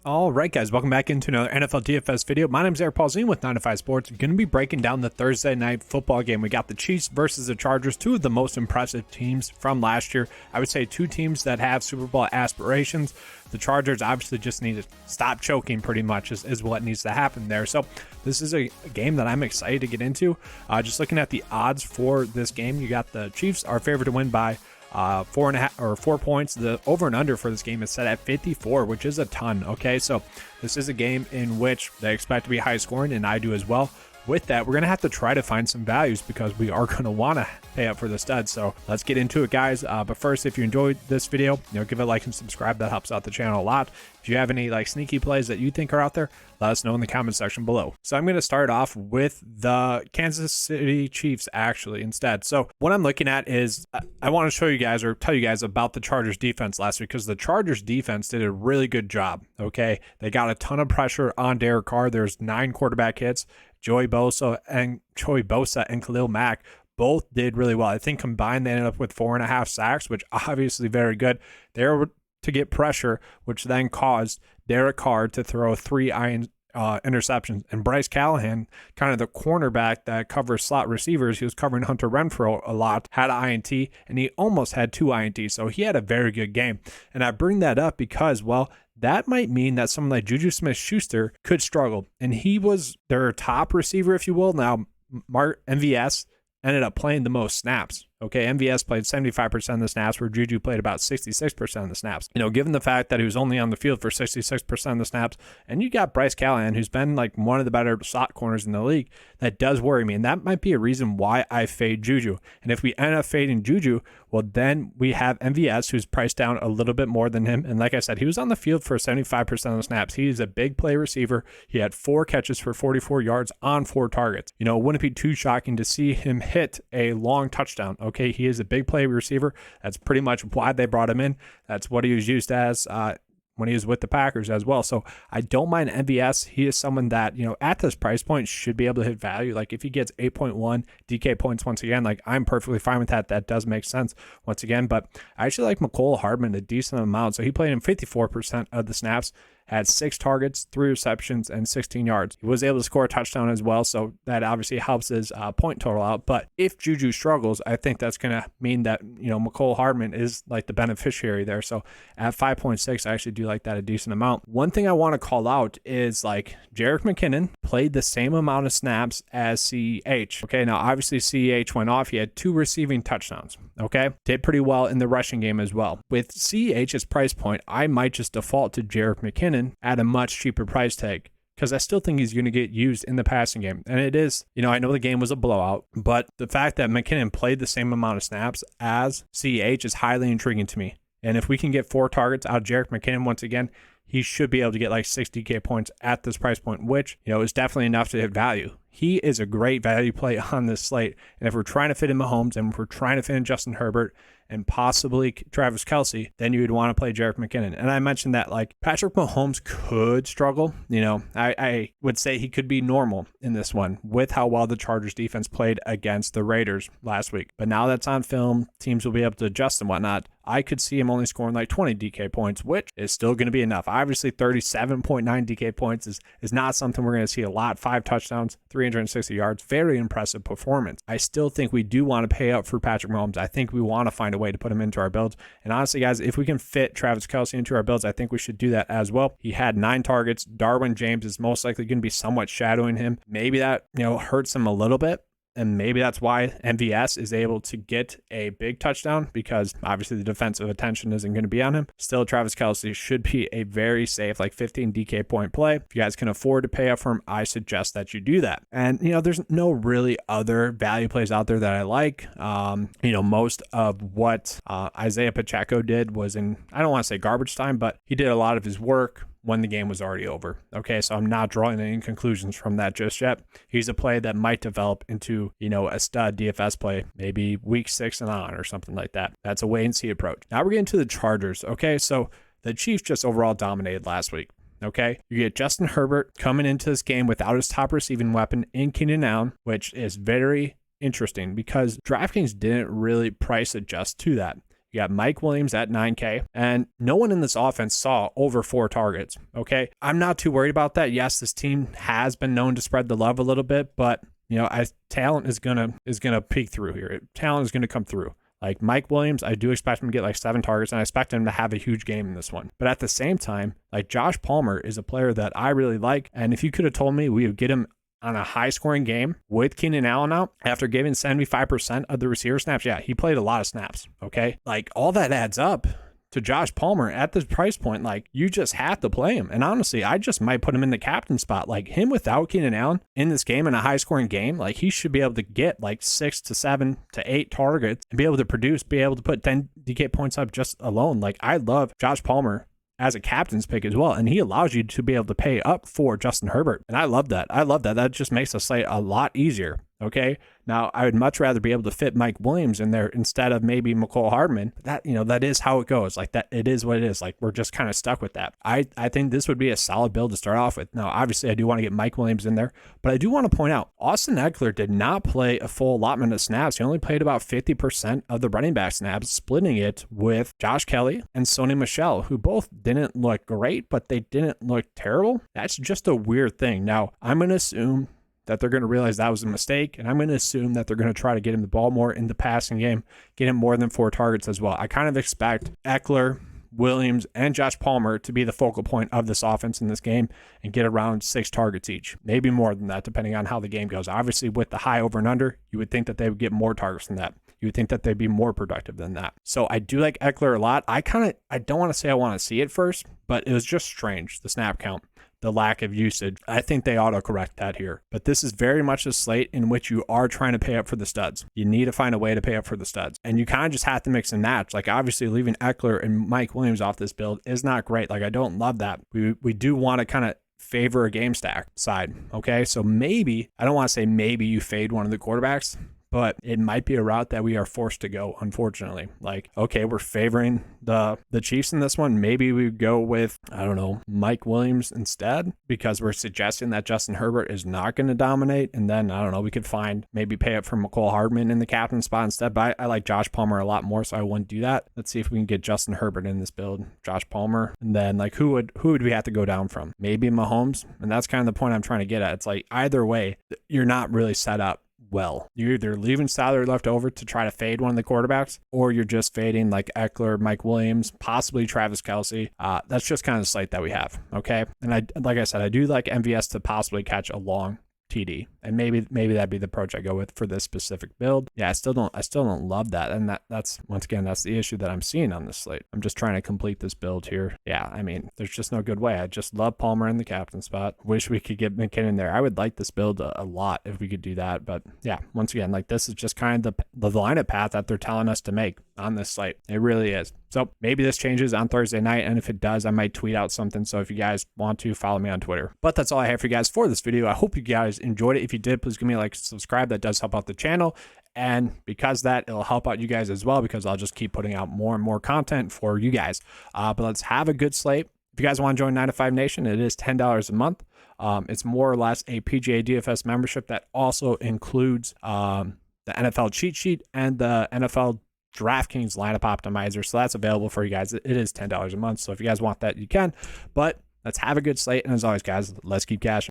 All right, guys, welcome back into another NFL DFS video. My name is Eric Paulzine with 9 to 5 Sports. We're going to be breaking down the Thursday night football game. We got the Chiefs versus the Chargers, two of the most impressive teams from last year. I would say two teams that have Super Bowl aspirations. The Chargers obviously just need to stop choking pretty much is what needs to happen there. So this is a game that I'm excited to get into. Just looking at the odds for this game, you got the Chiefs are favored to win by 4.5 or 4 points. The over and under for this game is set at 54, which is a ton. Okay, so this is a game in which they expect to be high scoring, and I do as well. With that, we're going to have to try to find some values because we are going to want to pay up for the studs. So let's get into it, guys. But first, if you enjoyed this video, give it a like and subscribe. That helps out the channel a lot. If you have any sneaky plays that you think are out there, let us know in the comment section below. So I'm going to start off with the Kansas City Chiefs actually instead. So what I'm looking at is I want to show you guys or tell you guys about the Chargers defense last week, because the Chargers defense did a really good job. Okay, they got a ton of pressure on Derek Carr. There's 9 quarterback hits. Joey Bosa and Khalil Mack both did really well. I think combined they ended up with 4.5 sacks, which obviously very good. They were to get pressure, which then caused Derek Carr to throw 3 interceptions. And Bryce Callahan, kind of the cornerback that covers slot receivers, he was covering Hunter Renfrow a lot, had an INT, and he almost had 2 INTs. So he had a very good game. And I bring that up because, well, that might mean that someone like Juju Smith-Schuster could struggle. And he was their top receiver, if you will. Now, MVS ended up playing the most snaps. Okay, MVS played 75% of the snaps, where Juju played about 66% of the snaps. Given the fact that he was only on the field for 66% of the snaps, and you got Bryce Callahan, who's been one of the better slot corners in the league, that does worry me. And that might be a reason why I fade Juju. And if we end up fading Juju, well, then we have MVS, who's priced down a little bit more than him. And like I said, he was on the field for 75% of the snaps. He's a big play receiver. He had 4 catches for 44 yards on 4 targets. It wouldn't be too shocking to see him hit a long touchdown. Okay, he is a big play receiver. That's pretty much why they brought him in. That's what he was used as when he was with the Packers as well. So I don't mind MVS. He is someone that, at this price point should be able to hit value. If he gets 8.1 DK points once again, I'm perfectly fine with that. That does make sense once again. But I actually like Mecole Hardman a decent amount. So he played in 54% of the snaps, had 6 targets, 3 receptions, and 16 yards. He was able to score a touchdown as well, so that obviously helps his point total out. But if Juju struggles, I think that's going to mean that, Mecole Hardman is the beneficiary there. So at 5.6, I actually do like that a decent amount. One thing I want to call out is Jerick McKinnon played the same amount of snaps as CEH. Okay, now obviously CEH went off. He had 2 receiving touchdowns. Okay, did pretty well in the rushing game as well. With CEH's price point, I might just default to Jerick McKinnon at a much cheaper price tag, because I still think he's going to get used in the passing game. And it is, I know the game was a blowout, but the fact that McKinnon played the same amount of snaps as CEH is highly intriguing to me. And if we can get 4 targets out of Jerick McKinnon once again, he should be able to get 60K points at this price point, which, is definitely enough to hit value. He is a great value play on this slate. And if we're trying to fit in Mahomes and if we're trying to fit in Justin Herbert and possibly Travis Kelce, then you would want to play Jerick McKinnon. And I mentioned that Patrick Mahomes could struggle. I would say he could be normal in this one with how well the Chargers defense played against the Raiders last week. But now that's on film, teams will be able to adjust and whatnot. I could see him only scoring 20 DK points, which is still going to be enough. Obviously, 37.9 DK points is not something we're going to see a lot. 5 touchdowns, 360 yards, very impressive performance. I still think we do want to pay up for Patrick Mahomes. I think we want to find a way to put him into our builds. And honestly, guys, if we can fit Travis Kelce into our builds, I think we should do that as well. He had 9 targets. Darwin James is most likely going to be somewhat shadowing him. Maybe that, hurts him a little bit. And maybe that's why MVS is able to get a big touchdown, because obviously the defensive attention isn't going to be on him. Still, Travis Kelce should be a very safe 15 DK point play. If you guys can afford to pay up for him, I suggest that you do that. And, there's no really other value plays out there that I like. Most of what Isaiah Pacheco did was in, I don't want to say garbage time, but he did a lot of his work when the game was already over. Okay, so I'm not drawing any conclusions from that just yet. He's a play that might develop into, a stud DFS play, maybe week 6 and on or something like that. That's a wait and see approach. Now we're getting to the Chargers. Okay, so the Chiefs just overall dominated last week. Okay, you get Justin Herbert coming into this game without his top receiving weapon in Keenan Allen, which is very interesting because DraftKings didn't really price adjust to that. You got Mike Williams at 9K, and no one in this offense saw over 4 targets. Okay, I'm not too worried about that. Yes, this team has been known to spread the love a little bit, but talent is gonna peek through here. Talent is gonna come through. Like Mike Williams, I do expect him to get like 7 targets, and I expect him to have a huge game in this one. But at the same time, like Josh Palmer is a player that I really like, and if you could have told me we would get him on a high-scoring game with Keenan Allen out after giving 75% of the receiver snaps, yeah, he played a lot of snaps, okay? Like, all that adds up to Josh Palmer at this price point. Like, you just have to play him. And honestly, I just might put him in the captain spot. Like, him without Keenan Allen in this game, in a high-scoring game, like, he should be able to get like 6 to 7 to 8 targets and be able to produce, be able to put 10 DK points up just alone. Like, I love Josh Palmer as a captain's pick as well, and he allows you to be able to pay up for Justin Herbert, and I love that. That just makes the slate a lot easier. Okay, now I would much rather be able to fit Mike Williams in there instead of maybe McCole Hardman. But that is how it goes. Like, that, it is what it is. Like, we're just kind of stuck with that. I think this would be a solid build to start off with. Now, obviously, I do want to get Mike Williams in there, but I do want to point out Austin Eckler did not play a full allotment of snaps. He only played about 50% of the running back snaps, splitting it with Josh Kelly and Sony Michel, who both didn't look great, but they didn't look terrible. That's just a weird thing. Now, I'm going to assume that they're going to realize that was a mistake, and I'm going to assume that they're going to try to get him the ball more in the passing game, get him more than 4 targets as well. I kind of expect Eckler, Williams, and Josh Palmer to be the focal point of this offense in this game and get around 6 targets each, maybe more than that, depending on how the game goes. Obviously, with the high over and under, you would think that they would get more targets than that. You would think that they'd be more productive than that. So I do like Eckler a lot. I don't want to say I want to see it first, but it was just strange, the snap count, the lack of usage. I think they auto-correct that here. But this is very much a slate in which you are trying to pay up for the studs. You need to find a way to pay up for the studs. And you kind of just have to mix and match. Like, obviously, leaving Eckler and Mike Williams off this build is not great. Like, I don't love that. We do want to kind of favor a game stack side, okay? So maybe, I don't want to say maybe you fade one of the quarterbacks, but it might be a route that we are forced to go, unfortunately. Like, okay, we're favoring the Chiefs in this one. Maybe we go with, I don't know, Mike Williams instead, because we're suggesting that Justin Herbert is not going to dominate. And then, I don't know, we could maybe pay up for McCole Hardman in the captain spot instead. But I like Josh Palmer a lot more, so I wouldn't do that. Let's see if we can get Justin Herbert in this build. Josh Palmer. And then, like, who would we have to go down from? Maybe Mahomes. And that's kind of the point I'm trying to get at. It's like, either way, you're not really set up well. You're either leaving salary left over to try to fade one of the quarterbacks, or you're just fading like Eckler, Mike Williams, possibly Travis Kelce. That's just kind of the slate that we have. Okay. And like I said, I do like MVS to possibly catch a long TD, and maybe that'd be the approach I go with for this specific build. Yeah, I still don't love that, and that's once again, that's the issue that I'm seeing on this slate. I'm just trying to complete this build here. Yeah, I mean, there's just no good way. I just love Palmer in the captain spot. Wish we could get McKinnon there. I would like this build a lot if we could do that, but yeah, once again, like, this is just kind of the lineup path that they're telling us to make on this slate. It really is. So maybe this changes on Thursday night, and if it does, I might tweet out something. So if you guys want to, follow me on Twitter. But that's all I have for you guys for this video. I hope you guys enjoyed it. If you did, please give me a like, subscribe. That does help out the channel. And because that, it'll help out you guys as well, because I'll just keep putting out more and more content for you guys. But let's have a good slate. If you guys want to join 9 to 5 Nation, it is $10 a month. It's more or less a PGA DFS membership that also includes the NFL cheat sheet and the NFL DraftKings lineup optimizer. So that's available for you guys. It is $10 a month. So if you guys want that, you can. But let's have a good slate. And as always, guys, let's keep cashing.